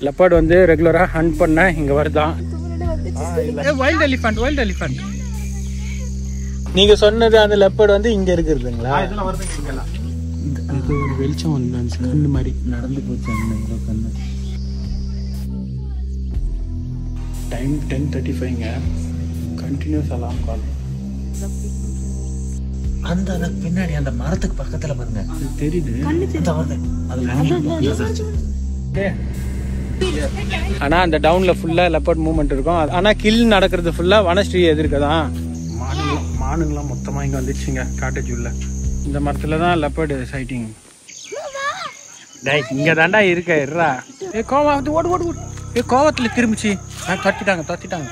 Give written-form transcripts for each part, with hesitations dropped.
Leopard வந்து ரெகுலரா hunt பண்ண இங்க வருதான். வைல்ட் எலிஃபண்ட் நீங்க சொன்னது அந்த லெப்பர்ட் வந்து இங்க இருக்குதுங்களா? இதெல்லாம் வருதுங்க இங்கெல்லாம். இது ஒரு வெளிச்சம் வந்து கண்ணு மாதிரி நடந்து போச்சு. கண்ணு டைம் 10:35ங்க. கண்டினியூஸ் அலாம் கால். அந்த பின்னாடி அந்த மரத்துக்கு பக்கத்துல பாருங்க, தெரியுது. ஆனா அந்த டவுன்ல ஃபுல்லா லெப்பர்ட் மூவ்மெண்ட் இருக்கும். ஆனா கில் நடக்கிறது ஃபுல்லா வனஸ்ரீ எதிர்க்கதான். மானுங்களாம் மொத்தமா இங்க வந்துச்சுங்க காட்டேஜ் உள்ள. இந்த மரத்துல தான் லெப்பர்ட் சைட்டிங். இங்க தாண்டா இருக்க. கோவம் ஓடு ஓடு ஓடு. கோவத்துல திரும்பிச்சு தொத்திட்டாங்க.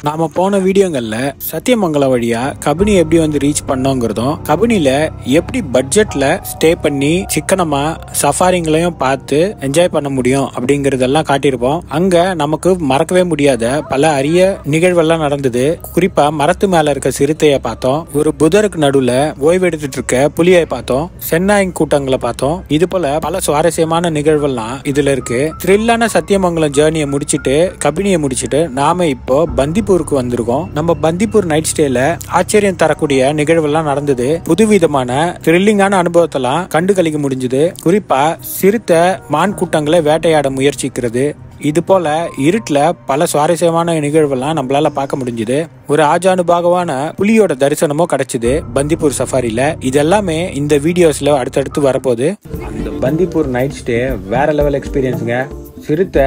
நாம போன வீடியோங்கள்ல சத்தியமங்கலம் வழியா கபினி எப்படி வந்து ரீச் பண்ணோங்கிறதும், கபினில எப்படி பட்ஜெட்ல ஸ்டே பண்ணி சிக்கனமா சஃபாரிங்களையும் பார்த்து என்ஜாய் பண்ண முடியும் அப்படிங்கறதெல்லாம் காட்டியிருப்போம். அங்க நமக்கு மறக்கவே முடியாத பல அரிய நிகழ்வெல்லாம் நடந்தது. குறிப்பா மரத்து மேல இருக்க சிறுத்தைய பார்த்தோம், ஒரு புதருக்கு நடுவுல ஓய்வு எடுத்துட்டு இருக்க புலியை பார்த்தோம், சென்னாயின் கூட்டங்களை பார்த்தோம். இது போல பல சுவாரஸ்யமான நிகழ்வெல்லாம் இதுல இருக்கு. த்ரில்லான சத்தியமங்கலம் ஜேர்னியை முடிச்சுட்டு கபினியை முடிச்சுட்டு நாம இப்போ பந்திப்பூர் வந்திருக்கோம். நம்ம பந்திப்பூர் நைட் ஸ்டேல ஆச்சரியம் தரக்கூடிய நிகழ்வெல்லாம் நடந்தது. புதுவிதமான த்ரில்லிங்கான அனுபவத்தெல்லாம் கண்டு கழிக்க முடிஞ்சது. குறிப்பா சிறுத்தை மான் கூட்டங்களை வேட்டையாட முயற்சிக்கிறது. இது போல இருட்டுல பல சுவாரஸ்யமான நிகழ்வெல்லாம் நம்மளால பார்க்க முடிஞ்சது. ஒரு ஆஜானுபாகவான புலியோட தரிசனமும் கிடைச்சது பந்திப்பூர் சஃபாரில. இதெல்லாமே இந்த வீடியோஸ்ல அடுத்தடுத்து வரப்போகுது. அந்த பந்திப்பூர் நைட் ஸ்டே வேற லெவல் எக்ஸ்பீரியன்ஸுங்க. சிறுத்தை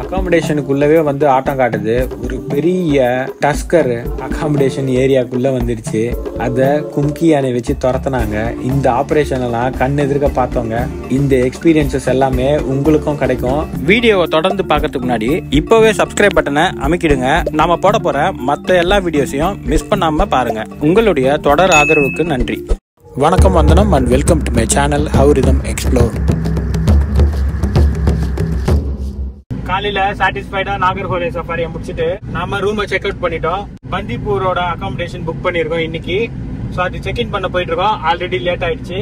அகாமடேஷனுக்குள்ளவே வந்து ஆட்டம் காட்டுது. ஒரு பெரிய டஸ்கர் அகாமடேஷன் ஏரியாக்குள்ள வந்துருச்சு. அத கும்கி யானை வச்சு துரத்துனாங்க. இந்த ஆபரேஷன் எல்லாம் கண் எதிர்க்க பார்த்தோங்க. இந்த எக்ஸ்பீரியன்சஸ் எல்லாமே உங்களுக்கும் கிடைக்கும். வீடியோவை தொடர்ந்து பார்க்கறதுக்கு முன்னாடி இப்பவே சப்ஸ்கிரைப் பட்டனை அமைக்கிடுங்க. நாம போட போற மத்த எல்லா வீடியோஸையும் மிஸ் பண்ணாம பாருங்க. உங்களுடைய தொடர் ஆதரவுக்கு நன்றி. வணக்கம், வந்தனம் and welcome to my channel have rhythm explore. காலையில சாட்டிஸ்ஃபைடா நாகர்கோவில் சஃபாரியை முடிச்சுட்டு நாம ரூமை செக் அவுட் பண்ணிட்டோம். பந்திப்பூரோட அகாமடேஷன் புக் பண்ணிருக்கோம் இன்னைக்கு. சோ அது செக் இன் பண்ண போயிட்டு இருக்கோம். ஆல்ரெடி லேட் ஆயிடுச்சு.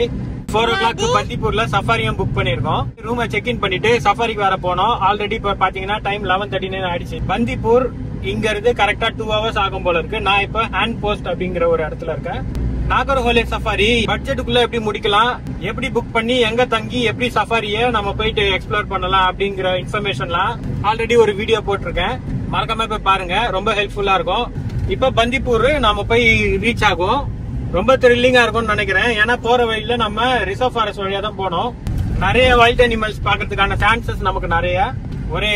4 o'clock பந்திப்பூர்ல சஃபாரியும் புக் பண்ணிருக்கோம். ரூமை செக் இன் பண்ணிட்டு சஃபாரிக்கு வர போனோம். ஆல்ரெடி இப்ப பாத்தீங்கன்னா டைம் 11:39 ஆயிடுச்சு. பந்திப்பூர் இங்க இருந்து கரெக்டா 2 hours ஆகும் போல இருக்கு. நான் இப்ப ஹேண்ட் போஸ்ட் அப்படிங்கிற ஒரு இடத்துல இருக்கேன். நாகர்கோவில் சஃபாரி பட்ஜெட்டுக்குள்ள எப்படி முடிக்கலாம், எப்படி புக் பண்ணி எங்க தங்கி எப்படி சஃபாரியை நம்ம போயிட்டு எக்ஸ்ப்ளோர் பண்ணலாம் அப்படிங்கிற இன்ஃபர்மேஷன்லாம் ஆல்ரெடி ஒரு வீடியோ போட்டிருக்கேன். மறக்காம போய் பாருங்க, ரொம்ப ஹெல்ப்ஃபுல்லா இருக்கும். இப்ப பந்திப்பூர் நாம போய் ரீச் ஆகும். ரொம்ப த்ரில்லிங்கா இருக்கும்னு நினைக்கிறேன். ஏன்னா போற வழியில நம்ம ரிசர்வ் ஃபாரஸ்ட் வழியா தான் போனோம். நிறைய வைல்ட் அனிமல்ஸ் பாக்கிறதுக்கான சான்சஸ் நமக்கு நிறைய, ஒரே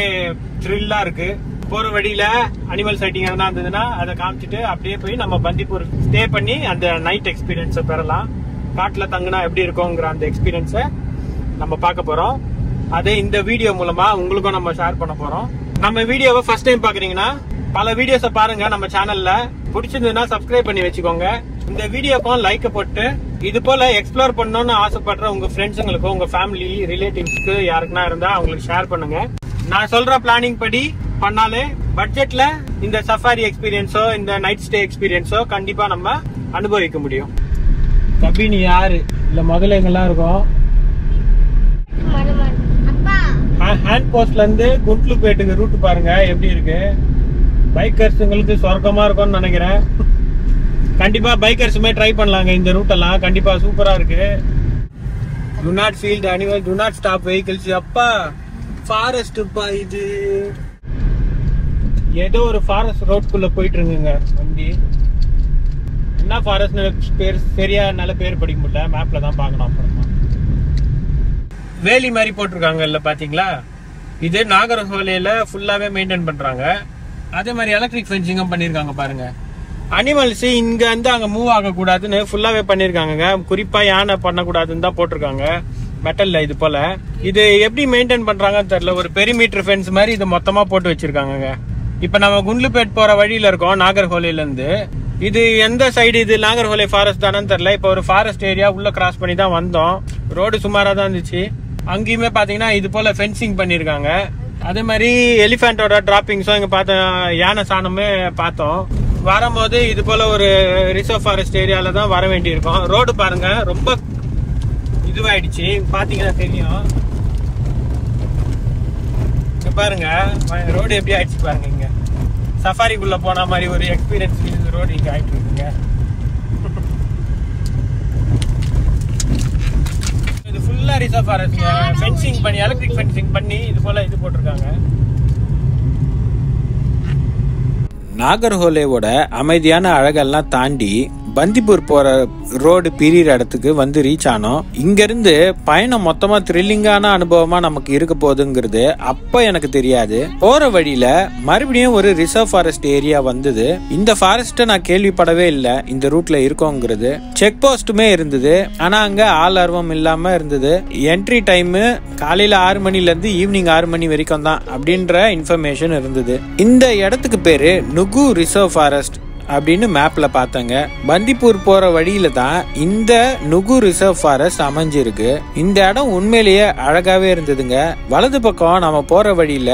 த்ரில்லா இருக்கு. போற வழியில அனிமல் சைட்டிங் எதனா இருந்ததுன்னா அதை காமிச்சிட்டு அப்படியே போய் நம்ம பந்திப்பூர் ஸ்டே பண்ணி அந்த நைட் எக்ஸ்பீரியன்ஸை பெறலாம். காட்டுல தங்குனா எப்படி இருக்குங்கிற அந்த எக்ஸ்பீரியன்ஸை நம்ம பார்க்க போறோம். அதை இந்த வீடியோ மூலமா உங்களுக்கும் நம்ம ஷேர் பண்ண போறோம். நம்ம வீடியோவை ஃபர்ஸ்ட் டைம் பாக்குறீங்கன்னா பல வீடியோஸை பாருங்க நம்ம சேனல்ல. பிடிச்சிருந்ததுன்னா சப்ஸ்கிரைப் பண்ணி வச்சுக்கோங்க. இந்த வீடியோக்கும் லைக் போட்டு இது போல எக்ஸ்ப்ளோர் பண்ணணும்னு ஆசைப்படுற உங்க ஃப்ரெண்ட்ஸுங்களுக்கு, உங்க ஃபேமிலி ரிலேட்டிவ்ஸ்க்கு யாருக்குன்னா இருந்தா அவங்களுக்கு ஷேர் பண்ணுங்க. நான் சொல்ற பிளானிங் படி பண்ணாலே பட்ஜெட்ல இந்த சஃபாரி எக்ஸ்பீரியன்ஸோ இந்த நைட் ஸ்டே எக்ஸ்பீரியன்ஸோ கண்டிப்பா நம்ம அனுபவிக்க முடியும். கபினி யாரு இல்ல முதலைங்கெல்லாம் இருக்கும். ஹேண்ட் போஸ்ட்ல இருந்து குண்ட்லுப்பேட்டுக்கு ரூட் பாருங்க எப்படி இருக்கு. பைக்கர்ஸுங்களுக்கு சொர்க்கமா இருக்கும்னு நினைக்கிறேன். கண்டிப்பா பைக்கர்ஸுமே ட்ரை பண்ணலாங்க இந்த ரூட் எல்லாம். கண்டிப்பா சூப்பரா இருக்கு. To not feel the animal, to not stop vehicles. அப்பா ஃபாரஸ்ட் பா, இது ஏதோ ஒரு ஃபாரஸ்ட் ரோட்குள்ள போயிட்டு இருக்குங்க வண்டி. என்ன ஃபாரஸ்ட் பேர் சரியா நல்ல பேர் படிக்க முடியல, மேப்ல தான் பார்க்கணும். அப்புறமா வேலி மாதிரி போட்டிருக்காங்க இல்ல பாத்தீங்களா. இது நாகர்கோவில ஃபுல்லாவே மெயின்டைன் பண்றாங்க. அதே மாதிரி எலக்ட்ரிக் ஃபென்சிங்கும் பண்ணிருக்காங்க பாருங்க. அனிமல்ஸ் இங்க இருந்து அங்க மூவ் ஆக கூடாதுன்னு ஃபுல்லாவே பண்ணிருக்காங்க. குறிப்பா யானை பண்ணக்கூடாதுன்னு தான் போட்டிருக்காங்க மெட்டல்ல. இது போல இது எப்படி மெயின்டைன் பண்றாங்கன்னு தெரியல. ஒரு பெரிமீட்டர் ஃபென்ஸ் மாதிரி இது மொத்தமா போட்டு வச்சிருக்காங்க. இப்ப நம்ம குண்ட்லுப்பேட் போற வழியில இருக்கோம் நாகர்கோவில இருந்து. இது எந்த சைடு, இது நாகர்கோவில் ஃபாரஸ்ட் தானு தெரியல. இப்ப ஒரு ஃபாரஸ்ட் ஏரியா உள்ள கிராஸ் பண்ணி தான் வந்தோம். ரோடு சுமாரா தான் இருந்துச்சு. அங்கேயுமே பாத்தீங்கன்னா இது போல ஃபென்சிங் பண்ணிருக்காங்க. அதே மாதிரி எலிஃபென்ட்டோட டிராப்பிங்ஸும் இங்க பார்த்தோம். யானை சாணமே பார்த்தோம். வரும்போது இது போல ஒரு ரிசர்வ் ஃபாரஸ்ட் ஏரியால தான் வர வேண்டி இருக்கும். ரோடு பாருங்க ரொம்ப இதுவாயிடுச்சு, பாத்தீங்கன்னா தெரியும். பாருங்க ரோடு எப்படி ஆயிடுச்சு பாருங்க. இங்க சஃபாரிக்குள்ள போன மாதிரி ஒரு எக்ஸ்பீரியன்ஸ் ரோடு இங்க ஆயிட்டு இருக்குங்க. இது ஃபுல்லா ரிசர்வ் ஃபாரஸ்ட், ஃபென்சிங் பண்ணி எலக்ட்ரிக் ஃபென்சிங் பண்ணி இது போல இது போட்டிருக்காங்க. நாகர்ஹோலேவோட அமைதியான அழகெல்லாம் தாண்டி பந்திப்பூர் போற ரோடு பிரியிற இடத்துக்கு வந்து ரீச் ஆனோம். இங்க இருந்து பயணம் மொத்தமா த்ரில்லிங்கான அனுபவமா நமக்கு இருக்க போகுதுங்கிறது அப்ப எனக்கு தெரியாது. போற வழியில மறுபடியும் ஒரு ரிசர்வ் ஃபாரஸ்ட் ஏரியா வந்தது. இந்த ஃபாரஸ்ட நான் கேள்விப்படவே இல்லை இந்த ரூட்ல இருக்கோங்கிறது. செக் போஸ்ட்டுமே இருந்தது, ஆனா அங்க ஆள் ஆர்வம் இல்லாம இருந்தது. என்ட்ரி டைம் காலையில 6 மணில இருந்து ஈவினிங் 6 மணி வரைக்கும் தான் அப்படின்ற இன்ஃபர்மேஷன் இருந்தது. இந்த இடத்துக்கு பேரு நுகு ரிசர்வ் ஃபாரஸ்ட் அப்படின்னு மேப்ல பார்த்தங்க. பந்திப்பூர் போற வழியில தான் இந்த நுகு ரிசர்வ் ஃபாரஸ்ட் அமைஞ்சிருக்கு. இந்த இடம் உண்மையிலேயே அழகாவே இருந்ததுங்க. வலது பக்கம் நம்ம போற வழியில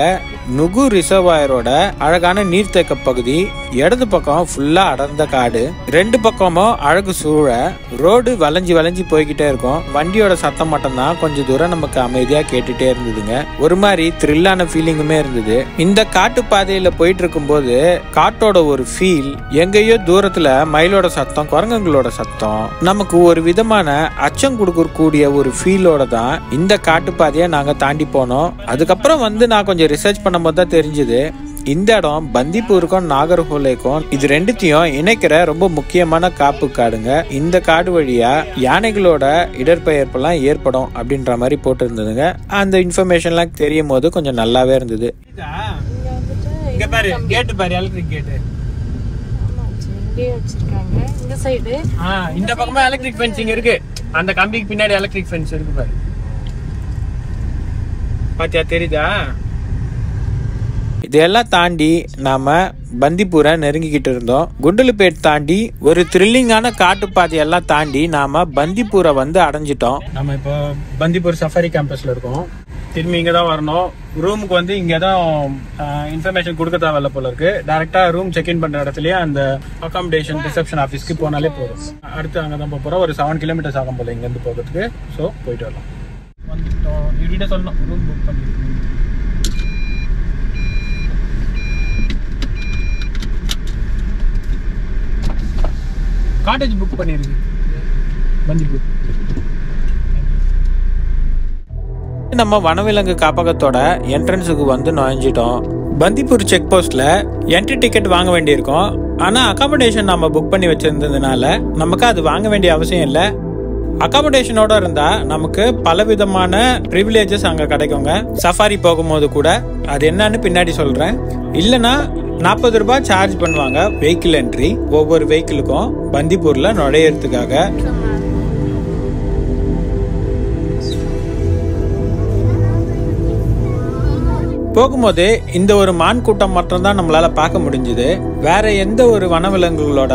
நுகு ரிசர்வாயரோட அழகான நீர்த்தேக்க பகுதி, இடது பக்கம் ஃபுல்லா அடர்ந்த காடு, ரெண்டு பக்கமும் அழகு சூழ ரோடு வளைஞ்சு வளைஞ்சு போய்கிட்டே இருக்கும். வண்டியோட சத்தம் மட்டும் தான் கொஞ்சம் தூரம் நமக்கு அமைதியா கேட்டுட்டே இருந்ததுங்க. ஒரு மாதிரி த்ரில்லான ஃபீலிங்குமே இருந்தது. இந்த காட்டு பாதையில போயிட்டு இருக்கும் போது காட்டோட ஒரு ஃபீல், எங்கேயோ தூரத்துல மயிலோட சத்தம், குரங்குங்களோட சத்தம், நமக்கு ஒரு விதமான அச்சம் கொடுக்கக்கூடிய ஒரு ஃபீலோட தான் இந்த காட்டு பாதையை நாங்க தாண்டி போனோம். அதுக்கப்புறம் நான் கொஞ்சம் ரிசர்ச் பண்ணும்போது தான் தெரிஞ்சது, இந்த இடம் பந்திப்பூருக்கும் நாகர்ஹோலேக்கும் இது ரெண்டுத்தையும் இணைக்கிற ரொம்ப முக்கியமான காப்பு காடுங்க. இந்த காடு வழியா யானைகளோட இடற்பெயர்ப்பெல்லாம் ஏற்படும் அப்படின்ற மாதிரி போட்டு இருந்ததுங்க. அந்த இன்ஃபர்மேஷன்லாம் தெரியும் போது கொஞ்சம் நல்லாவே இருந்தது. இங்க பாரு, கேட் பாரு, எலக்ட்ரிக் கேட் வச்சிருக்காங்க. இந்த சைடு இந்த பக்கமா எலக்ட்ரிக் ஃபென்சிங் இருக்கு. அந்த கம்பிக்கு பின்னாடி எலக்ட்ரிக் ஃபென்ஸ் இருக்கு பாரு. பாத்தியா, தெரியுதா? இதெல்லாம் தாண்டி நாம பந்திப்பூரை நெருங்கிக்கிட்டு இருந்தோம். குண்டலுப்பேட் தாண்டி ஒரு த்ரில்லிங்கான காட்டு பாதையெல்லாம் தாண்டி நாம பந்திப்பூரை அடைஞ்சிட்டோம். நம்ம இப்போ பந்திப்பூர் சஃபாரி கேம்பஸ்ல இருக்கோம். திரும்பி இங்க தான் வரணும். ரூமுக்கு இங்க தான் இன்ஃபர்மேஷன் கொடுக்க தேவையில்ல போல இருக்கு. டைரக்டா ரூம் செக் இன் பண்ற இடத்துலயே அந்த அகாமடேஷன் ரிசப்ஷன் ஆஃபீஸ்க்கு போனாலே போதும். அடுத்து அங்கதான் போறோம். ஒரு 7 கிலோமீட்டர்ஸ் ஆகும் போல இங்க இருந்து போகிறதுக்கு. ஸோ போயிட்டு வரலாம். வந்துட்டோம். இவர்கிட்ட சொல்லணும் ரூம் புக் பண்ணி. காட்டேஜ் புக் பண்ணிருக்கு பந்திப்பூர். நம்ம வனவிலங்கு காப்பகத்தோட என்ட்ரன்ஸுக்கு நுழைஞ்சிட்டோம். பந்திப்பூர் செக் போஸ்ட்ல என்ட்ரி டிக்கெட் வாங்க வேண்டியிருக்கும். ஆனா அகாமடேஷன் நம்ம புக் பண்ணி வச்சிருந்ததுனால நமக்கு அது வாங்க வேண்டிய அவசியம் இல்லை. அகாமடேஷனோட இருந்தா நமக்கு பல விதமான பிரிவிலேஜஸ் அங்க கிடைக்குங்க. சஃபாரி போகும்போது கூட அது என்னன்னு பின்னாடி சொல்றேன். இல்லைன்னா 40 ரூபாய் சார்ஜ் பண்ணுவாங்க வெஹிக்கிள் என்ட்ரி, ஒவ்வொரு வெஹிக்கிளுக்கும் பந்திப்பூர்ல நுழையறதுக்காக. போகும்போது இந்த ஒரு மான் கூட்டம் மட்டும் தான் நம்மளால பார்க்க முடிஞ்சது. வேற எந்த ஒரு வனவிலங்குகளோட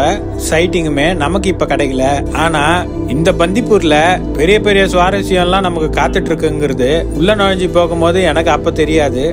சைட்டிங்குமே நமக்கு இப்ப கிடைக்கல. ஆனா இந்த பந்திப்பூர்ல பெரிய பெரிய சுவாரஸ்யம்லாம் நமக்கு காத்துட்டு இருக்குங்கிறது உள்ள நுழைஞ்சு போகும்போது எனக்கு அப்ப தெரியாது.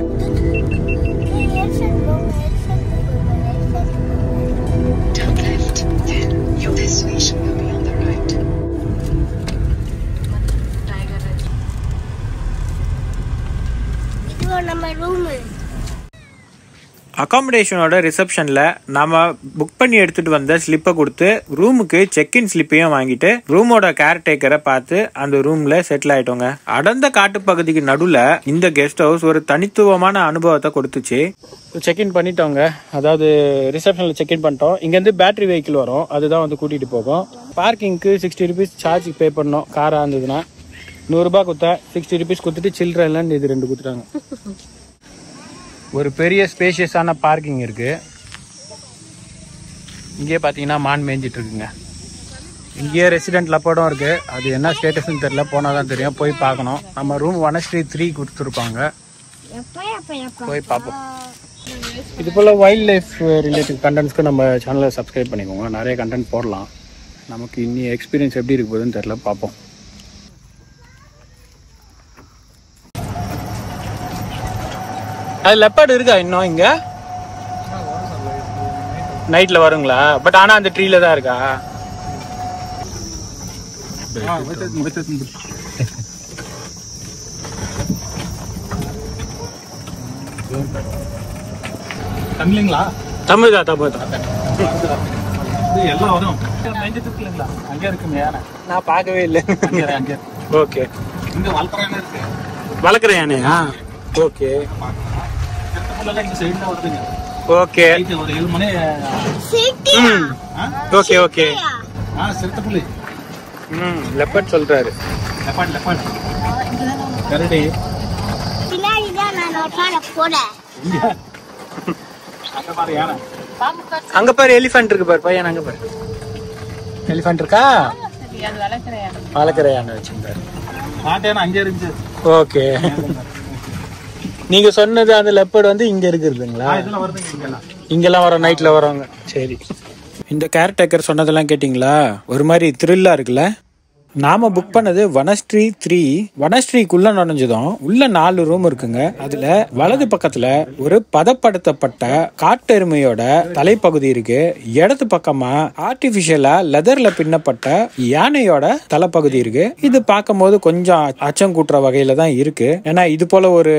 அகாமடேஷனோட ரிசப்ஷன்ல நாம புக் பண்ணி எடுத்துட்டு வந்த ஸ்லிப்பை கொடுத்து ரூமுக்கு செக்இன் ஸ்லிப்பையும் வாங்கிட்டு ரூமோட கேர்டேக்கரை பார்த்து அந்த ரூம்ல செட்டில் ஆயிட்டோங்க. அடர்ந்த காட்டு பகுதிக்கு நடுவுல இந்த கெஸ்ட் ஹவுஸ் ஒரு தனித்துவமான அனுபவத்தை கொடுத்துச்சு. செக்இன் பண்ணிட்டோங்க. அதாவது ரிசப்ஷன்ல செக்இன் பண்ணிட்டோம். இங்க இருந்து பேட்டரி வெஹிக்கிள் வரும், அதுதான் கூட்டிட்டு போகும். பார்க்கிங்க்கு 60 ருபீஸ் சார்ஜ் பே பண்ணோம். காரா இருந்ததுன்னா 100 ரூபாய் கொடுத்தா 60 ருபீஸ் கொடுத்துட்டு சில்லற இல்லைன்னு இது 2 கொடுத்துட்டாங்க. ஒரு பெரிய ஸ்பேஷியஸான பார்க்கிங் இருக்கு. இங்கேயே பார்த்தீங்கன்னா மான் மேய்ஞ்சிட்டு இருக்குங்க. இங்கேயே ரெசிடென்ட் லப்போடும் இருக்கு. அது என்ன ஸ்டேட்டஸ்ன்னு தெரியல, போனாதான் தெரியும். போய் பார்க்கணும். நம்ம ரூம் 1/3 கொடுத்துருப்பாங்க, போய் பார்ப்போம். இது போல் வைல்ட் லைஃப் ரிலேட்டட் கண்டென்ட்ஸ்க்கு நம்ம சேனலை சப்ஸ்கிரைப் பண்ணிக்கோங்க. நிறைய கண்டென்ட் போடலாம். நமக்கு இன்னி எக்ஸ்பீரியன்ஸ் எப்படி இருக்கு போகுதுன்னு தெரியல, பார்ப்போம். அது லெப்பர்ட் இருக்கா இன்னும் இங்க? நைட்ல வருங்களா? பட் ஆனா அந்த ட்ரீல தான் இருக்கா? தமிழ்ங்களா? தமிழ் தான், தமிழ் தான். இது எல்லாம் வரும். இல்லைங்களா? அங்கே இருக்குங்க யானை. நான் பார்க்கவே இல்லை. அங்கே ஓகே. இங்கே வளர்க்குற யானை இருக்கு. வளர்க்குற யானையா? ஓகே இந்த சைடுல வருதுங்க. ஓகே ஒரு 7 மணி. Okay okay. சிறுத்தைப்புலி. லெப்பர்ட் சொல்றாரு. லெப்பர்ட் கரடி. அங்க பாரு யானை. அங்க பாரு எலிஃபண்ட் இருக்கு பாரு. பையன் அங்க பாரு. எலிஃபண்ட் இருக்கா? வளர்க்குற யானை வச்சிருந்தாரு. நாட்டு யானை அங்கே இருந்துச்சு. ஓகே. நீங்க சொன்னது அந்த லெப்பர்ட் வந்து இங்க இருக்குதுங்களா? இதெல்லாம் வருதுங்க இங்கெல்லாம். இங்கெல்லாம் வர நைட்ல வரவங்க. சரி. இந்த கேர்டேக்கர் சொன்னதெல்லாம் கேட்டிங்களா? ஒரு மாதிரி த்ரில்லா இருக்குல்ல? நாம புக் பண்ணது வனஸ்ட்ரீ 3. வனஸ்ட்ரீக்குள்ள நுழைஞ்சதும் உள்ள 4 ரூம் இருக்குங்க. அதுல வலது பக்கத்துல ஒரு பதப்படுத்தப்பட்ட காட்டெருமையோட தலைப்பகுதி இருக்கு. இடது பக்கமா ஆர்டிபிஷியலா லெதர்ல பின்னப்பட்ட யானையோட தலைப்பகுதி இருக்கு. இது பார்க்கும் போது கொஞ்சம் அச்சம் கூட்டுற வகையில தான் இருக்கு. ஏன்னா இது போல ஒரு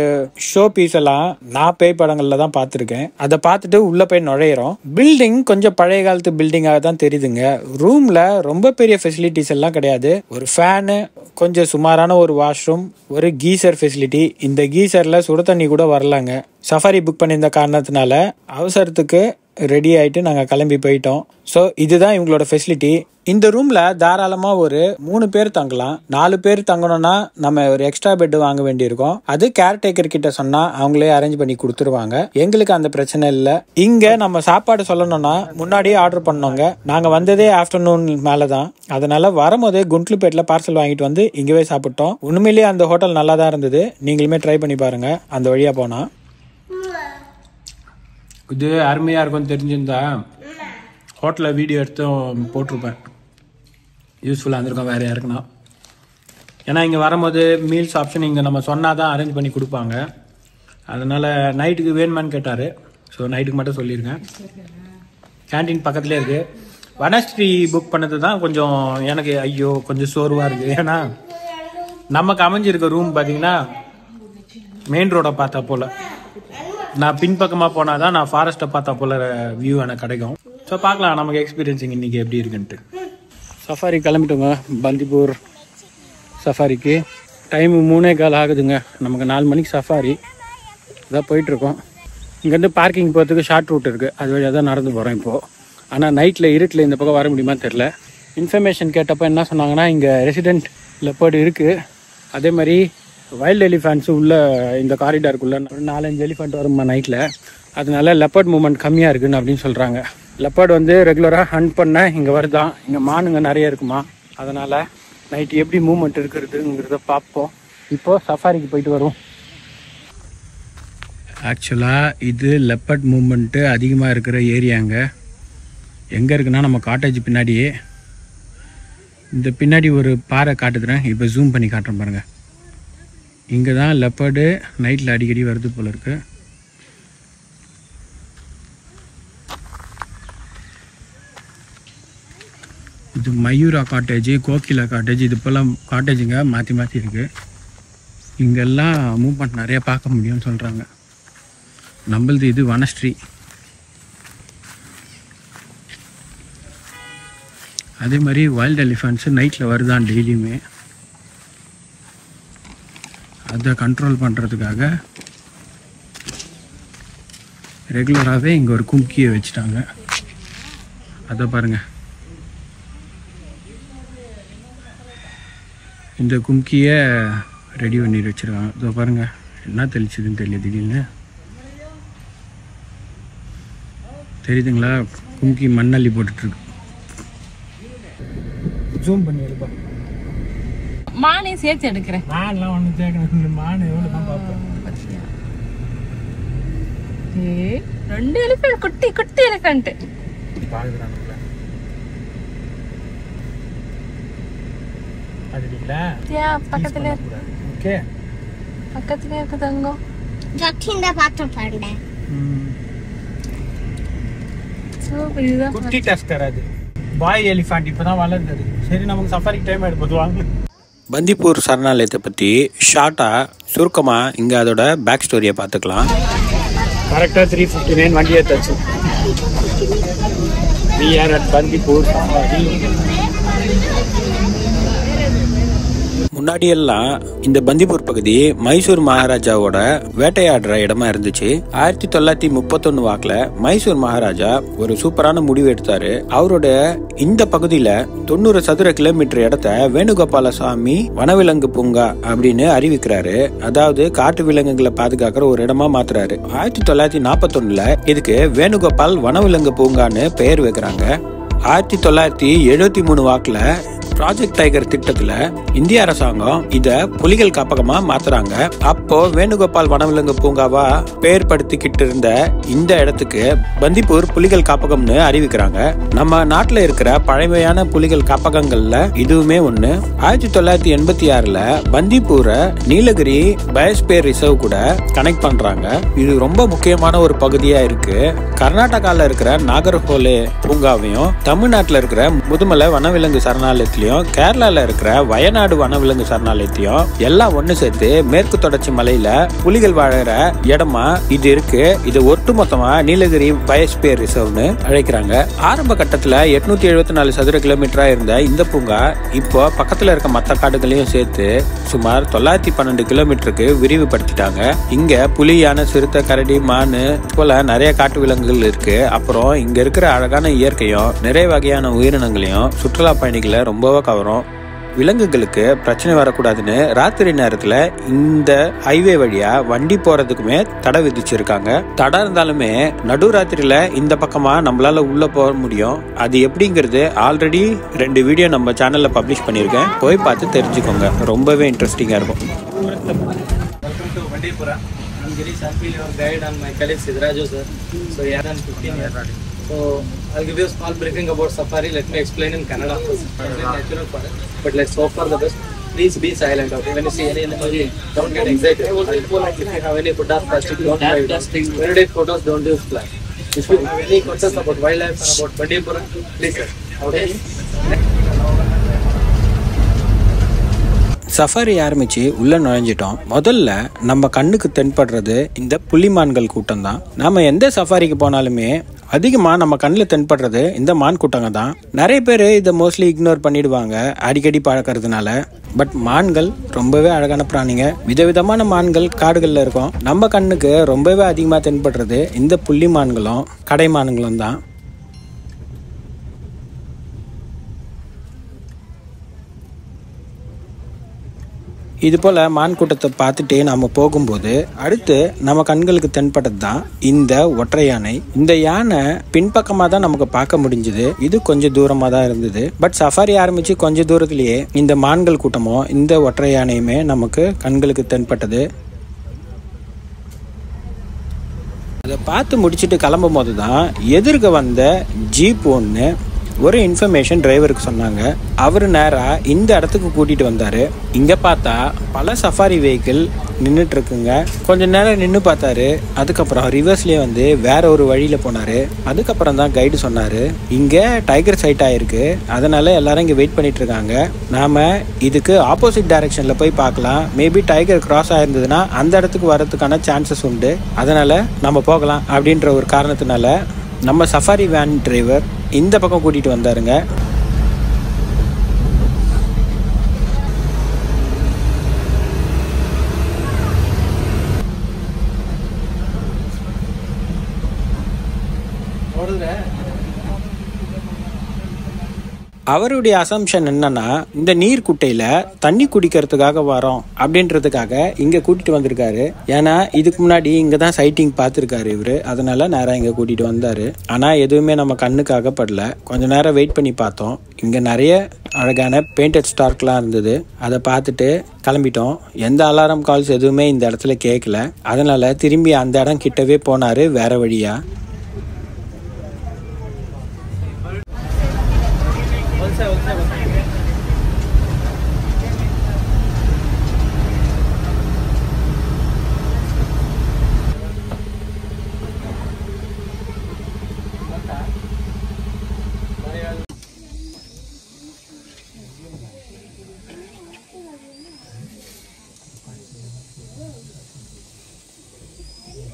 ஷோ பீஸ் எல்லாம் நான் பேய் படங்கள்ல தான் பார்த்திருக்கேன். அதை பார்த்துட்டு உள்ள போய் நுழையிறோம். பில்டிங் கொஞ்சம் பழைய காலத்து பில்டிங்காக தான் தெரியுதுங்க. ரூம்ல ரொம்ப பெரிய ஃபெசிலிட்டிஸ் எல்லாம் கிடையாது. ஒரு ஃபேனு, கொஞ்சம் சுமாரான ஒரு வாஷ்ரூம், ஒரு கீசர் ஃபெசிலிட்டி. இந்த கீசர்ல சுட தண்ணி கூட வரலாங்க. சஃபாரி புக் பண்ணியிருந்த காரணத்தினால அவசரத்துக்கு ரெடி ஆயிட்டு நாங்க கிளம்பி போயிட்டோம். ஸோ இதுதான் இவங்களோட ஃபெசிலிட்டி. இந்த ரூம்ல தாராளமா ஒரு 3 பேர் தங்கலாம். 4 பேர் தங்கணும்னா நம்ம ஒரு எக்ஸ்ட்ரா பெட் வாங்க வேண்டியிருக்கும். அது கேர்டேக்கர் கிட்ட சொன்னா அவங்களே அரேஞ்ச் பண்ணி கொடுத்துருவாங்க. எங்களுக்கு அந்த பிரச்சனை இல்லை. இங்க நம்ம சாப்பாடு சொல்லணும்னா முன்னாடியே ஆர்டர் பண்ணோங்க. நாங்க வந்ததே ஆஃப்டர்நூன் மேலதான். அதனால வரும்போதே குண்ட்லுப்பேட்ல பார்சல் வாங்கிட்டு வந்து இங்கவே சாப்பிட்டோம். உண்மையிலேயே அந்த ஹோட்டல் நல்லா தான் இருந்தது. நீங்களுமே ட்ரை பண்ணி பாருங்க அந்த வழியா போனா. இது அருமையாக இருக்கும்னு தெரிஞ்சிருந்தா ஹோட்டலில் வீடியோ எடுத்து போட்டிருப்பேன். யூஸ்ஃபுல்லாக இருந்திருக்கும் வேறு யாருக்குன்னா. ஏன்னா இங்கே வரும்போது மீல்ஸ் ஆப்ஷன் இங்கே நம்ம சொன்னால் தான் அரேஞ்ச் பண்ணி கொடுப்பாங்க. அதனால் நைட்டுக்கு வேணுமான்னு கேட்டார். ஸோ நைட்டுக்கு மட்டும் சொல்லியிருக்கேன். கேன்டீன் பக்கத்துலேயே இருக்குது. வனஸ்ட்ரீ புக் பண்ணது தான் கொஞ்சம் எனக்கு ஐயோ கொஞ்சம் சோர்வாக இருக்குது. ஏன்னா நமக்கு அமைஞ்சிருக்க ரூம் பார்த்தீங்கன்னா மெயின் ரோடை பார்த்தா போல். நான் பின்பக்கமாக போனால் தான் நான் ஃபாரஸ்ட்டை பார்த்தா போல் வியூ எனக்கு கிடைக்கும். ஸோ பார்க்கலாம் நமக்கு எக்ஸ்பீரியன்ஸிங் இன்றைக்கி எப்படி இருக்குன்ட்டு. சஃபாரி கிளம்பிட்டோங்க. பந்திப்பூர் சஃபாரிக்கு டைமு 3:15 ஆகுதுங்க. நமக்கு 4 மணிக்கு சஃபாரி இதான் போயிட்டுருக்கோம். இங்கேருந்து பார்க்கிங் போகிறதுக்கு ஷார்ட் ரூட் இருக்குது. அது வழியாக தான் நடந்து போகிறோம் இப்போது. ஆனால் நைட்டில் இருட்டில் இந்த பக்கம் வர முடியுமான்னு தெரில. இன்ஃபர்மேஷன் கேட்டப்போ என்ன சொன்னாங்கன்னா இங்கே ரெசிடென்ட் லெப்பர்டு இருக்குது. அதே மாதிரி வைல்டு எலிஃபண்ட்ஸு உள்ள இந்த காரிடாருக்குள்ளே ஒரு 4-5 எலிஃபண்ட் வருமா நைட்டில். அதனால லெப்பர்ட் மூவ்மெண்ட் கம்மியாக இருக்குன்னு அப்படின்னு சொல்கிறாங்க. லெப்பர்ட் வந்து ரெகுலராக ஹண்ட் பண்ண இங்கே வருதான். இங்கே மானுங்க நிறைய இருக்குமா. அதனால் நைட்டு எப்படி மூவ்மெண்ட் இருக்கிறதுங்கிறத பார்ப்போம். இப்போது சஃபாரிக்கு போயிட்டு வருவோம். ஆக்சுவலாக இது லெப்பர்ட் மூவ்மெண்ட்டு அதிகமாக இருக்கிற ஏரியாங்க. எங்கே இருக்குன்னா நம்ம காட்டேஜ் பின்னாடியே. இந்த பின்னாடி ஒரு பாறை காட்டுதுறேன். இப்போ ஜூம் பண்ணி காட்டுறேன் பாருங்கள். இங்கே தான் லெப்பர்டு நைட்டில் அடிக்கடி வருது போல் இருக்கு. இது மயூரா காட்டேஜ், கோகிலா காட்டேஜ், இது போல் காட்டேஜுங்க மாற்றி மாற்றி இருக்குது. இங்கெல்லாம் மூவ்மெண்ட் நிறையா பார்க்க முடியும்னு சொல்கிறாங்க. நம்மளது இது வனஸ்ட்ரீ. அதே மாதிரி வைல்டு எலிஃபண்ட்ஸு நைட்டில் வருதான் டெய்லியுமே. அதை கண்ட்ரோல் பண்ணுறதுக்காக ரெகுலராகவே இங்கே ஒரு கும்கியை வச்சுட்டாங்க. அதை பாருங்கள். இந்த கும்கியை ரெடி பண்ணி வச்சுருக்காங்க. இதோ பாருங்கள் என்ன தெளிச்சதுன்னு தெரியல. திடீர்னு தெரியுதுங்களா? கும்கி மண்ணள்ளி போட்டுட்ருக்கு. ஜூம் பண்ணி எடுப்பா. மானே சேர்த்து எடுக்கிறேன். மான்லாம் ஒன்று சேர்க்கணும். மான் எவ்வளோ தான் பார்ப்பேன். 2 எலிஃபண்ட், குட்டி குட்டி எலிஃபண்ட் பார்க்குறானுங்களா? அதுங்களா? பக்கத்துல ஓகே, பக்கத்துல இருக்கு தங்கம். ஜட்டிண்ட பாத்து பாருங்க. சூப்பர். இதுதான் குட்டி டஸ்கர். அது பாய் எலிஃபண்ட் இப்போ தான் வளர்ந்தது. சரி நமக்கு சஃபாரிக்கு டைம் எடுப்பது வாங்க. பந்திப்பூர் சரணாலயத்தை பற்றி ஷார்ட்டாக சுருக்கமாக இங்கே அதோட பேக் ஸ்டோரியை பார்த்துக்கலாம். கரெக்டாக 3:59 வண்டி ஏற்றாச்சு. We are at Bandipur safari. முன்னாடியெல்லாம் இந்த பந்திப்பூர் பகுதி மைசூர் மகாராஜாவோட வேட்டையாடுற இடமா இருந்துச்சு. 1931 வாக்குல மைசூர் மகாராஜா ஒரு சூப்பரான முடிவு எடுத்தாரு. அவரோட இந்த பகுதியில 90 சதுர கிலோமீட்டர் இடத்த வேணுகோபால சுவாமி வனவிலங்கு பூங்கா அப்படின்னு அறிவிக்கிறாரு. அதாவது காட்டு விலங்குகளை பாதுகாக்கிற ஒரு இடமா மாத்துறாரு. 1941 இதுக்கு வேணுகோபால் வனவிலங்கு பூங்கான்னு பெயர் வைக்கிறாங்க. 1973 வாக்குல ப்ராஜெக்ட் டைகர் திட்டத்துல இந்திய அரசாங்கம் இத புலிகள் காப்பகமா மாத்துறாங்க. அப்போ வேணுகோபால் வனவிலங்கு பூங்காவா பெயர் படுத்திக்கிட்டு இருந்த இந்த இடத்துக்கு பந்திப்பூர் புலிகள் காப்பகம்னு அறிவிக்கிறாங்க. நம்ம நாட்டுல இருக்கிற பழமையான புலிகள் காப்பகங்கள்ல இதுவுமே ஒண்ணு. 1986 பந்திப்பூரை நீலகிரி பயோஸ்பியர் ரிசர்வ் கூட கனெக்ட் பண்றாங்க. இது ரொம்ப முக்கியமான ஒரு பகுதியா இருக்கு. கர்நாடகால இருக்கிற நாகர்ஹோலே பூங்காவையும், தமிழ்நாட்டுல இருக்கிற முதுமலை வனவிலங்கு சரணாலயத்திலையும், கேரளால இருக்கிற வயநாடு வனவிலங்கு சரணாலயத்தையும் எல்லாம் ஒண்ணு சேர்த்து மேற்கு தொடர்ச்சி மலையில புலிகள் வாழற இடமா இது இருக்கு. இது ஒட்டுமொத்தமா நீலகிரி பயோஸ்பியர் ரிசர்வ்னு அழைக்கிறாங்க. ஆரம்ப கட்டத்துல 874 சதுர கிலோமீட்டரா இருந்த இந்த பூங்கா இப்போ பக்கத்துல இருக்க மத்த காடுகளையும் சேர்த்து சுமார் 912 கிலோமீட்டருக்கு விரிவுபடுத்திட்டாங்க. இங்க புலி, யானை, சிறுத்தை, கரடி, மானு போல நிறைய காட்டு விலங்குகள் இருக்கு. அப்புறம் இங்க இருக்கிற அழகான இயற்கையும் நிறைய வகையான உயிரினங்களையும் சுற்றுலா பயணிகளை ரொம்பவே கவரும். விலங்குகளுக்கு பிரச்சனை வரக்கூடாதுன்னு ராத்திரி நேரத்துல இந்த ஹைவே வழியா வண்டி போறதுக்குமே தடை விதிச்சிருக்காங்க. தடை இருந்தாலுமே நடுராத்திரியில இந்த பக்கமா நம்மளால உள்ள போக முடியும். அது எப்படிங்கிறது ஆல்ரெடி 2 வீடியோ நம்ம சேனல்ல பப்ளிஷ் பண்ணிருக்கேன். போய் பார்த்து தெரிஞ்சுக்கோங்க. ரொம்பவே இன்ட்ரெஸ்டிங்கா இருக்கும். I'm Girish, I'll be your guide and my colleague Sidraju sir. So yeah, done 15 years. So I'll give you a small briefing about safari. Let me explain in Kannada first. Natural forest, but let's hope for the best. Please be silent. Okay, when you see any animal, don't get excited. If you have any food or plastic, don't buy it. When you take photos, don't use flash. If you have any questions about wildlife and about Bandipura, please sir. Okay. Safari ஆரம்பிச்சு உள்ள நுழைஞ்சிட்டோம். முதல்ல நம்ம கண்ணுக்கு தென்படுறது இந்த புலிமான்கள் கூட்டம் தான். நாம எந்த சஃபாரிக்கு போனாலுமே அதிகமா நம்ம கண்ணில் தென்படுறது இந்த மான் கூட்டங்க தான். நிறைய பேர் இதை மோஸ்ட்லி இக்னோர் பண்ணிடுவாங்க அடிக்கடி பழக்கிறதுனால. பட் மான்கள் ரொம்பவே அழகான பிராணிங்க. விதவிதமான மான்கள் காடுகள்ல இருக்கும். நம்ம கண்ணுக்கு ரொம்பவே அதிகமா தென்படுறது இந்த புள்ளி மான்களும் கடைமான்களும் தான். இது போல மான் கூட்டத்தை பார்த்துட்டே நாம போகும்போது அடுத்து நம்ம கண்களுக்கு தென்பட்டது தான் இந்த ஒற்றை யானை. இந்த யானை பின்பக்கமா தான் நமக்கு பார்க்க முடிஞ்சது. இது கொஞ்சம் தூரமா தான் இருந்தது. பட் சஃபாரி ஆரம்பிச்சு கொஞ்ச தூரத்திலேயே இந்த மான்கள் கூட்டமும் இந்த ஒற்றை யானையுமே நமக்கு கண்களுக்கு தென்பட்டது. அதை பார்த்து முடிச்சுட்டு கிளம்பும் போது தான் எதிர்க்க வந்த ஜீப் ஒன்று ஒரு இன்ஃபர்மேஷன் டிரைவருக்கு சொன்னாங்க. அவர் நேரா இந்த இடத்துக்கு கூட்டிட்டு வந்தாரு. இங்க பார்த்தா பல சஃபாரி வெஹிக்கிள் நின்றுட்டு இருக்குங்க. கொஞ்ச நேரம் நின்று பார்த்தாரு. அதுக்கப்புறம் ரிவர்ஸ்லயே வந்து வேற ஒரு வழியில போனாரு. அதுக்கப்புறம் தான் கைடு சொன்னாரு இங்க டைகர் சைட் ஆயிருக்கு, அதனால எல்லாரும் இங்க வெயிட் பண்ணிட்டு இருக்காங்க. நாம இதுக்கு ஆப்போசிட் டைரக்ஷன்ல போய் பார்க்கலாம். மேபி டைகர் கிராஸ் ஆயிருந்ததுன்னா அந்த இடத்துக்கு வர்றதுக்கான சான்சஸ் உண்டு, அதனால நம்ம போகலாம் அப்படின்ற ஒரு காரணத்தினால நம்ம சஃபாரி வேன் டிரைவர் இந்த பக்கம் கூட்டிட்டு வந்தாருங்க. அவருடைய அசம்ஷன் என்னன்னா இந்த நீர் குட்டையில தண்ணி குடிக்கிறதுக்காக வரோம் அப்படின்றதுக்காக இங்க கூட்டிட்டு வந்திருக்காரு. ஏன்னா இதுக்கு முன்னாடி இங்கதான் சைட்டிங் பார்த்திருக்காரு இவரு, அதனால நேரம் இங்க கூட்டிட்டு வந்தாரு. ஆனா எதுவுமே நம்ம கண்ணுக்கு அகப்படல. கொஞ்ச நேரம் வெயிட் பண்ணி பார்த்தோம். இங்க நிறைய அழகான பெயிண்டட் ஸ்டார்க்லாம் இருந்தது. அதை பார்த்துட்டு கிளம்பிட்டோம். எந்த அலாரம் கால்ஸ் எதுவுமே இந்த இடத்துல கேட்கல. அதனால திரும்பி அந்த இடம் கிட்டவே போனாரு வேற வழியா.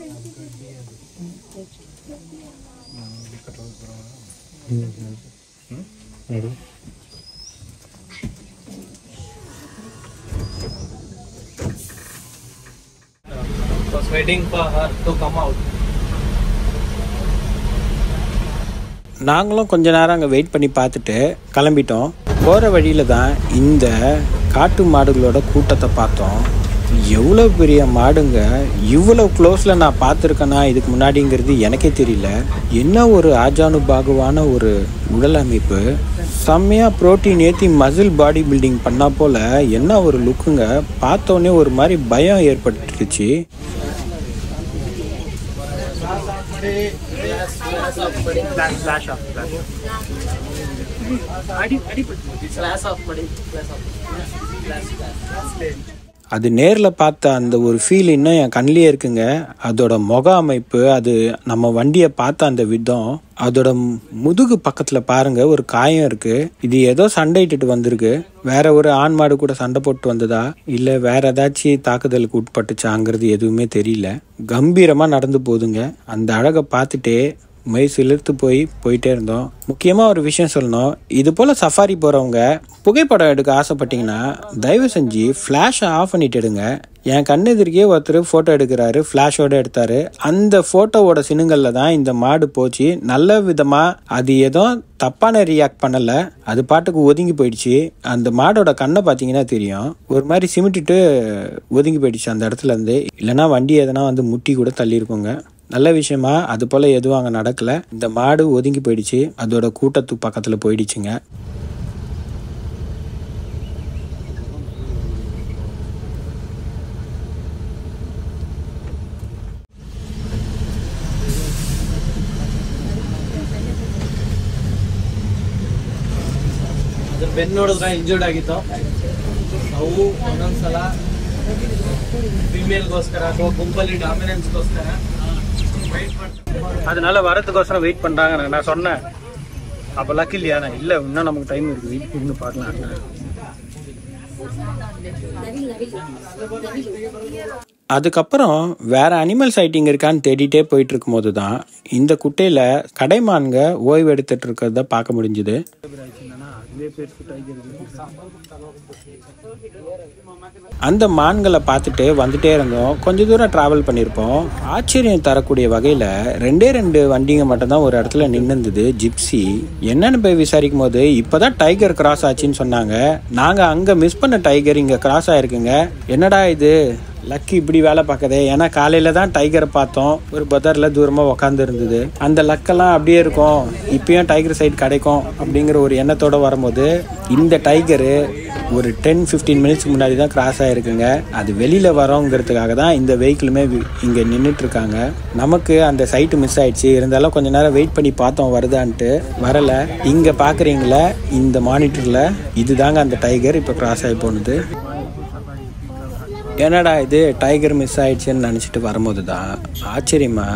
Was waiting for her to come out. நாங்களும் கொஞ்ச நேரம் அங்கே வெயிட் பண்ணி பார்த்துட்டு கிளம்பிட்டோம். போகிற வழியில் தான் இந்த காட்டு மாடுகளோட கூட்டத்தை பார்த்தோம். எவ்வளோ பெரிய மாடுங்க, இவ்வளோ க்ளோஸில் நான் பார்த்துருக்கேன்னா இதுக்கு முன்னாடிங்கிறது எனக்கே தெரியல. என்ன ஒரு ஆஜானுபாகுவான ஒரு உடல் அமைப்பு, செம்மையாக ப்ரோட்டீன் ஏற்றி மசில் பாடி பில்டிங் பண்ணா போல் என்ன ஒரு லுக்குங்க. பார்த்தோன்னே ஒரு மாதிரி பயம் ஏற்பட்டுருச்சு. அது நேரில் பார்த்த அந்த ஒரு ஃபீல் இன்னும் என் கண்ணிலே இருக்குங்க. அதோட முக அமைப்பு, அது நம்ம வண்டியை பார்த்த அந்த விதம், அதோட முதுகு பக்கத்தில் பாருங்க ஒரு காயம் இருக்கு. இது ஏதோ சண்டையிட்டு வந்திருக்கு. வேற ஒரு ஆண் மாடு கூட சண்டை போட்டு வந்ததா இல்லை வேற ஏதாச்சும் தாக்குதலுக்கு உட்பட்டுச்சாங்கிறது எதுவுமே தெரியல. கம்பீரமாக நடந்து போகுதுங்க. அந்த அழகை பார்த்துட்டே மெய் சிலிர்த்து போயிட்டே இருந்தோம். முக்கியமாக ஒரு விஷயம் சொல்லணும், இது போல் சஃபாரி போகிறவங்க புகைப்படம் எடுக்க ஆசைப்பட்டீங்கன்னா தயவு செஞ்சு ஃப்ளாஷை ஆஃப் பண்ணிட்டு எடுங்க. என் கண்ணெதிர்க்கே ஒருத்தர் ஃபோட்டோ எடுக்கிறாரு, ஃப்ளாஷோட எடுத்தாரு. அந்த ஃபோட்டோவோட சினுங்களில் தான் இந்த மாடு போச்சு. நல்ல விதமாக அது எதுவும் தப்பான ரியாக்ட் பண்ணலை, அது பாட்டுக்கு ஒதுங்கி போயிடுச்சு. அந்த மாடோட கண்ணை பார்த்தீங்கன்னா தெரியும், ஒரு மாதிரி சிமிட்டிட்டு ஒதுங்கி போயிடுச்சு அந்த இடத்துல இருந்து. இல்லைனா வண்டி எதனா வந்து முட்டி கூட தள்ளியிருக்குங்க. நல்ல விஷயமா அது போல் எதுவும் அங்கே நடக்கலை. இந்த மாடு ஒதுங்கி போயிடுச்சு, அதோட கூட்டத்துக்கு பக்கத்தில் போயிடுச்சுங்க. ಅದು ಬೆನ್ನು ನೋಡಿದ್ರೆ ಇಂಜರ್ಡ್ ಆಗಿತ್ತು. ನಾವು ಒಂದೊಂದ್ಸಲ ಫೀಮೇಲ್ಗೋಸ್ಕರ ಅಥವಾ ಗುಂಪಲ್ಲಿ ಡಾಮಿನೆನ್ಸ್ಗೋಸ್ಕರ அதனால வரதுக்கோசரம் வெயிட் பண்ணுறாங்க. நான் சொன்னேன் அப்போ லக்கு இல்லையா, நான் இல்லை இன்னும் நமக்கு டைம் இருக்குது, வெயிட் இருந்து பார்க்கலாம். அதுக்கப்புறம் வேற அனிமல் சைட்டிங் இருக்கான்னு தேடிட்டே போயிட்டு இருக்கும் போது தான் இந்த குட்டையில கடைமான்க ஓய்வு எடுத்துட்டு இருக்கிறத பார்க்க முடிஞ்சுது. அந்த மான்களை பார்த்துட்டு வந்துட்டே இருந்தோம். கொஞ்ச தூரம் டிராவல் பண்ணியிருப்போம். ஆச்சரியம் தரக்கூடிய வகையில் 2 வண்டிங்க மட்டும்தான் ஒரு இடத்துல நின்னுந்தது. ஜிப்சி என்னன்னு போய் விசாரிக்கும் போது இப்போதான் டைகர் கிராஸ் ஆச்சுன்னு சொன்னாங்க. நாங்கள் அங்கே மிஸ் பண்ண டைகர் இங்கே கிராஸ் ஆயிருக்குங்க. என்னடா இது லக்கி இப்படி வேலை பார்க்குதே. ஏன்னா காலையில தான் டைகரை பார்த்தோம், ஒரு பதரில் தூரமாக உக்காந்து இருந்தது. அந்த லக்கெல்லாம் அப்படியே இருக்கும், இப்பயும் டைகர் சைடு கிடைக்கும் அப்படிங்கிற ஒரு எண்ணத்தோடு வரும்போது இந்த டைகரு ஒரு 10-15 மினிட்ஸ் முன்னாடி தான் கிராஸ் ஆகிருக்குங்க. அது வெளியில் வரோங்கிறதுக்காக தான் இந்த வெஹிக்கிளுமே இங்கே நின்றுட்டுருக்காங்க. நமக்கு அந்த சைட்டு மிஸ் ஆயிடுச்சு. இருந்தாலும் கொஞ்ச நேரம் வெயிட் பண்ணி பார்த்தோம் வருதான்ட்டு, வரலை. இங்கே பார்க்குறீங்களா இந்த மானிட்டரில், இதுதாங்க அந்த டைகர் இப்போ கிராஸ் ஆகி போனது. என்னடா இது டைகர் மிஸ் ஆயிடுச்சுன்னு நினச்சிட்டு வரும்போது தான் ஆச்சரியமா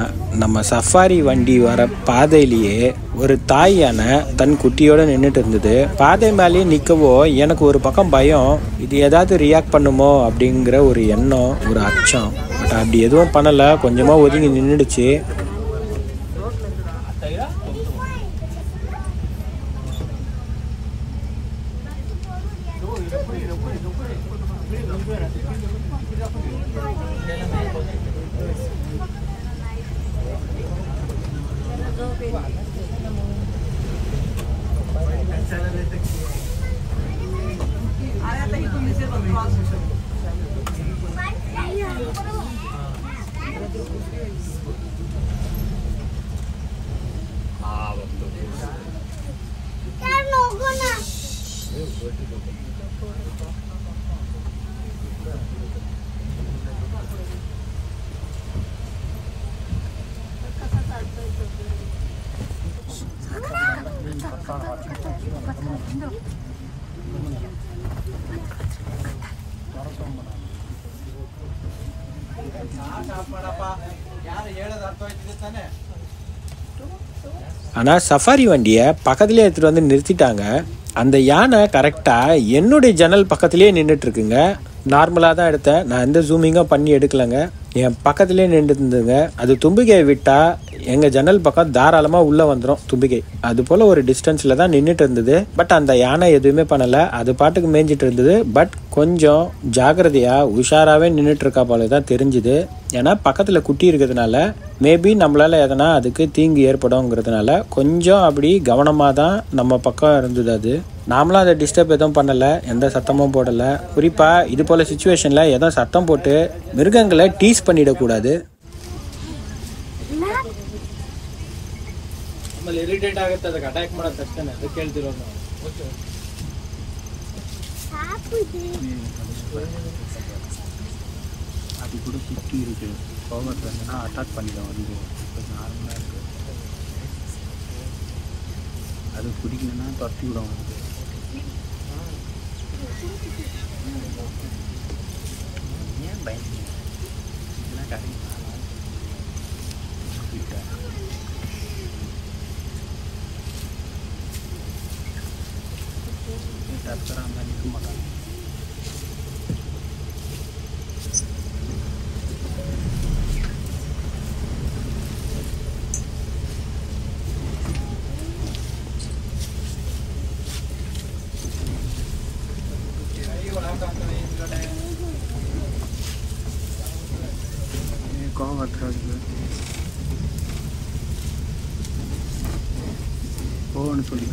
நம்ம சஃபாரி வண்டி வர பாதையிலேயே ஒரு தாய் யானை தன் குட்டியோட நின்றுட்டு இருந்தது. பாதை மேலேயே நிற்கவோ எனக்கு ஒரு பக்கம் பயம், இது ஏதாவது ரியாக்ட் பண்ணுமோ அப்படிங்கிற ஒரு எண்ணம், ஒரு அச்சம். பட் அப்படி எதுவும் பண்ணலை, கொஞ்சமாக ஒதுங்கி நின்றுடுச்சு. ஆனால் சஃபாரி வண்டியை பக்கத்துலேயே எடுத்துகிட்டு வந்து நிறுத்திட்டாங்க. அந்த யானை கரெக்டாக என்னுடைய ஜன்னல் பக்கத்துலேயே நின்றுட்டுருக்குங்க. நார்மலாக தான் எடுத்தேன், நான் எந்த ஜூமிங்காக பண்ணி எடுக்கலைங்க. என் பக்கத்துலேயே நின்று இருந்ததுங்க. அது தும்பிக்கையை விட்டால் எங்கள் ஜன்னல் பக்கம் தாராளமாக உள்ளே வந்துடும் தும்பிக்கை. அது போல் ஒரு டிஸ்டன்ஸில் தான் நின்றுட்டு இருந்தது. பட் அந்த யானை எதுவுமே பண்ணலை, அது பாட்டுக்கு மேய்ஞ்சிட்டு இருந்தது. பட் கொஞ்சம் ஜாக்கிரதையாக உஷாராகவே நின்றுட்டு இருக்கா போல தான் தெரிஞ்சுது. ஏன்னா பக்கத்தில் குட்டி இருக்கிறதுனால மேபி நம்மளால் எதனா அதுக்கு தீங்கு ஏற்படுங்கிறதுனால கொஞ்சம் அப்படி கவனமாக தான் நம்ம பக்கம் இருந்தது. அது நாமளும் அதை டிஸ்டர்ப் எதுவும் பண்ணலை, எந்த சத்தமும் போடலை. குறிப்பாக இது போல் சுச்சுவேஷனில் எதுவும் சத்தம் போட்டு மிருகங்களை டீஸ் பண்ணிடக்கூடாது. ಆಮೇಲೆ ಇರಿಟೇಟ್ ಆಗುತ್ತೆ, ಅದಕ್ಕೆ ಅಟ್ಯಾಕ್ ಮಾಡೋದು ಅಷ್ಟೇ, ಅದಕ್ಕೆ ಹೇಳ್ತಿರೋದು ನಾವು. அது கூட சுற்றி இருக்கு, கோவத்தில் இருந்ததுன்னா அட்டாக் பண்ணிடும். அது கொஞ்சம் நார்மலாக இருக்குது. அது பிடிக்கணுன்னா துரத்தி விடும். ஏன் பயந்து இதெல்லாம் கரெக்ட் டர்க்கராக நிற்க மாட்டாங்க. போன்னு சொல்லி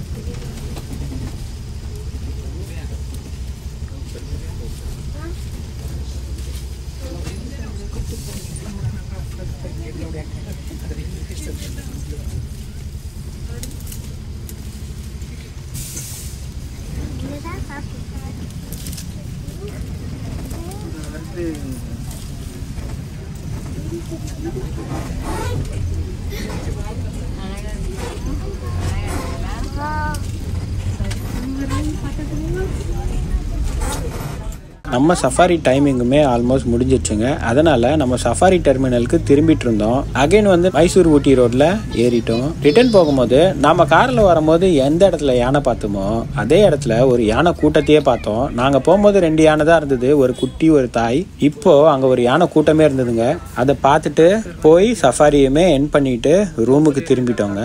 நம்ம சஃபாரி டைமிங்குமே ஆல்மோஸ்ட் முடிஞ்சிடுச்சுங்க. அதனால் நம்ம சஃபாரி டெர்மினலுக்கு திரும்பிட்டு இருந்தோம். அகைன் வந்து மைசூர் ஊட்டி ரோட்டில் ஏறிட்டோம். ரிட்டர்ன் போகும்போது நம்ம காரில் வரும்போது எந்த இடத்துல யானை பார்த்தோமோ அதே இடத்துல ஒரு யானை கூட்டத்தையே பார்த்தோம். நாங்கள் போகும்போது 2 யானை தான் இருந்தது, ஒரு குட்டி ஒரு தாய். இப்போது அங்கே ஒரு யானை கூட்டமே இருந்ததுங்க. அதை பார்த்துட்டு போய் சஃபாரியுமே எண்ட் பண்ணிட்டு ரூமுக்கு திரும்பிட்டோங்க.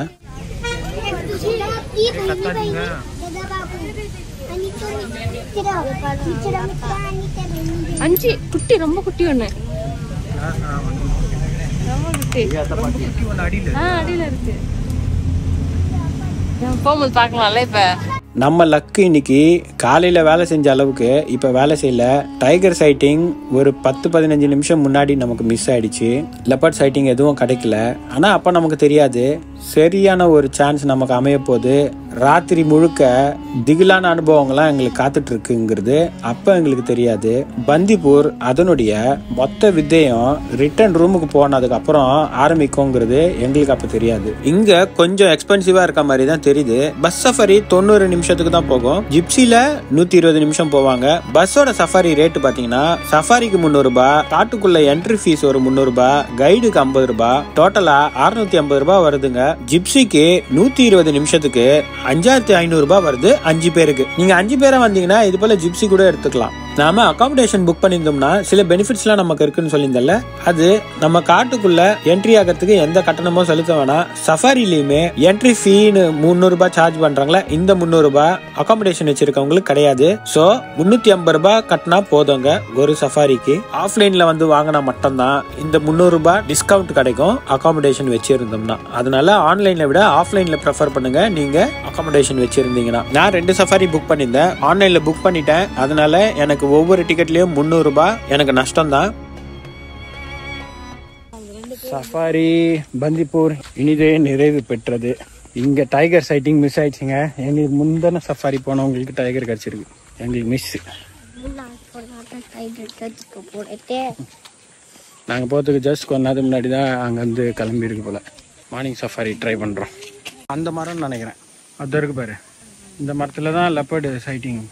அஞ்சு குட்டி, ரொம்ப குட்டி ஒண்ணு, ரொம்ப குட்டி, அடியில இருக்கு. போகும்போது பாக்கலாம்ல. இப்ப நம்ம லக்கு இன்னைக்கு காலையில் வேலை செஞ்ச அளவுக்கு இப்போ வேலை செய்யல. டைகர் சைட்டிங் ஒரு 10-15 நிமிஷம் முன்னாடி நமக்கு மிஸ் ஆயிடுச்சு. லெப்பர்ட் சைட்டிங் எதுவும் கிடைக்கல. ஆனால் அப்போ நமக்கு தெரியாது சரியான ஒரு சான்ஸ் நமக்கு அமைய போது. ராத்திரி முழுக்க திகிலான அனுபவங்கள்லாம் எங்களுக்கு காத்துட்டு இருக்குங்கிறது அப்போ எங்களுக்கு தெரியாது. பந்திப்பூர் அதனுடைய மொத்த வித்தையும் ரிட்டர்ன் ரூமுக்கு போனதுக்கு அப்புறம் ஆரம்பிக்குங்கிறது எங்களுக்கு அப்போ தெரியாது. இங்கே கொஞ்சம் எக்ஸ்பென்சிவாக இருக்க மாதிரி தான் தெரியுது. பஸ் சஃபாரி 90 நிமிஷத்துக்கு தான் போகும். ஜிப்சில 120 நிமிஷம் போவாங்க. பஸ்ஸோட சஃபாரி ரேட்டு பாத்தீங்கன்னா சஃபாரிக்கு 300 ரூபாய், காட்டுக்குள்ள என்ட்ரி ஃபீஸ் ஒரு 300 ரூபாய், கைடுக்கு 50 ரூபாய், டோட்டலா 650 ரூபாய் வருதுங்க. ஜிப்சிக்கு 120 நிமிஷத்துக்கு 5500 ரூபாய் வருது 5 பேருக்கு. நீங்க 5 பேரா வந்தீங்கன்னா இது போல ஜிப்சி கூட எடுத்துக்கலாம். நாம அகாமடேஷன் புக் பண்ணியிருந்தோம்னா சில பெனிஃபிட்ஸ்லாம் நமக்கு இருக்குன்னு சொல்லியிருந்தல, அது நம்ம காட்டுக்குள்ள என்ட்ரி ஆகிறதுக்கு எந்த கட்டணமும் செலுத்த வேணாம். சஃபாரிலையுமே என்ட்ரி ஃபீன்னு 300 ரூபாய் சார்ஜ் பண்றாங்களா, இந்த 300 ரூபாய் அகாமடேஷன் வச்சிருக்கவங்களுக்கு கிடையாது. சோ 350 ரூபாய் கட்டினா போதுங்க ஒரு சஃபாரிக்கு. ஆஃப்லைன்ல வந்து வாங்கினா மட்டும்தான் இந்த 300 ரூபாய் டிஸ்கவுண்ட் கிடைக்கும் அகாமடேஷன் வச்சிருந்தோம்னா. அதனால ஆன்லைன்ல விட ஆஃப்லைன்ல ப்ரிஃபர் பண்ணுங்க நீங்க அகாமடேஷன் வச்சிருந்தீங்கன்னா. நான் 2 சஃபாரி புக் பண்ணியிருந்தேன், ஆன்லைன்ல புக் பண்ணிட்டேன். அதனால எனக்கு ஒவ்வொரு டிக்கெட்லயும் 300 ரூபாய் எனக்கு நஷ்டம் தான். சஃபாரி பந்திப்பூர் இனிதே நிறைவு பெற்றது. இங்க டைகர் சைட்டிங் மிஸ் ஆயிடுச்சுங்க. எங்களுக்கு முந்தின சஃபாரி போனவங்களுக்கு டைகர் கிடைச்சிருக்கு, எங்களுக்கு மிஸ். நாங்கள் போகிறதுக்கு ஜஸ்ட் கொஞ்ச நேரத்துக்கு முன்னாடி தான் அங்கேருந்து கிளம்பி இருக்கு போல. மார்னிங் சஃபாரி ட்ரை பண்ணுறோம். அந்த மரம்னு நினைக்கிறேன், அது இருக்கு பாரு. இந்த மரத்தில் தான் லெப்பர்டு சைட்டிங்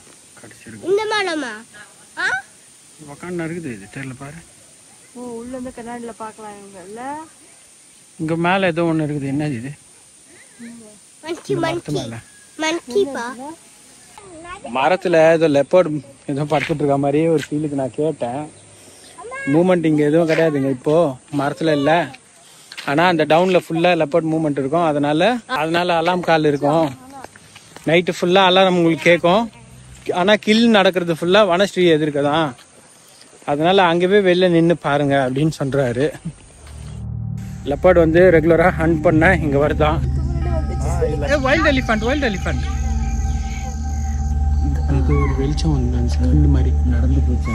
கிடைச்சிருக்கு. இந்த மரமா உக்காந்து இருக்குது, இது தெரியல பாரு. ஓ, உள்ள இருந்து கண்ணாடியில பாக்கலாம். இவங்கல்ல இங்க மேல ஏதோ ஒண்ணு இருக்குது, என்னது இது? மரத்துல ஏதோ லெப்பர்ட் ஏதோ படுத்துட்டு இருக்க மாதிரியே ஒரு ஃபீலுக்கு நான் கேட்டேன். மூமெண்ட் இங்கே எதுவும் கிடையாதுங்க இப்போ மரத்தில் இல்லை. ஆனால் அந்த டவுனில் ஃபுல்லாக லெப்பர்ட் மூமெண்ட் இருக்கும். அதனால அலாம் கால் இருக்கும். நைட்டு ஃபுல்லாக அலாரம் உங்களுக்கு கேட்கும். ஆனால் கில் நடக்கிறது ஃபுல்லாக வனஸ்ரீ எதிர்க்க தான். அதனால அங்கே போய் வெளில நின்று பாருங்க அப்படின்னு சொல்கிறாரு. லெப்பர்ட் வந்து ரெகுலராக ஹண்ட் பண்ண இங்கே வருதான். வைல்ட் எலிஃபண்ட் அது ஒரு வெளிச்சம் வந்து மாதிரி நடந்து போச்சு.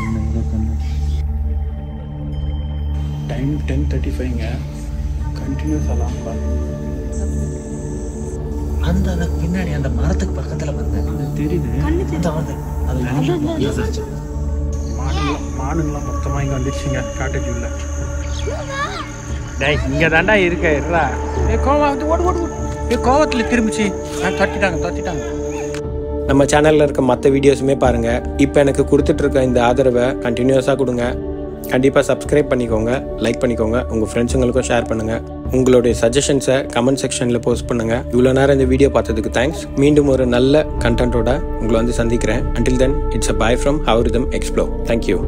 டைம் 10:35ங்க. கண்டினியூஸ் அலாம் கால். அந்த பின்னாடி அந்த மரத்துக்கு பக்கத்துல வந்து தெரியுது. மானுங்களாம் மொத்தமாக இங்கே வந்துடுச்சுங்க காட்டேஜுள்ள. டேய் இங்கே தாண்டா இருக்கா. கோவத்தில் திரும்பிச்சு தட்டிட்டாங்க. நம்ம சேனலில் இருக்க மற்ற வீடியோஸுமே பாருங்கள். இப்போ எனக்கு கொடுத்துட்டு இருக்க இந்த ஆதரவை கண்டினியூஸாக கொடுங்க. கண்டிப்பாக சப்ஸ்கிரைப் பண்ணிக்கோங்க, லைக் பண்ணிக்கோங்க, உங்கள் ஃப்ரெண்ட்ஸுங்களுக்கும் ஷேர் பண்ணுங்கள். உங்களுடைய சஜஷன்ஸை கமெண்ட் செக்ஷனில் போஸ்ட் பண்ணுங்கள். இவ்வளோ நேரம் இந்த வீடியோ பார்த்ததுக்கு தேங்க்ஸ். மீண்டும் ஒரு நல்ல கண்டென்ட்டோட உங்களை வந்து சந்திக்கிறேன். Until then, it's a bye from Algorithm Explore. Thank you.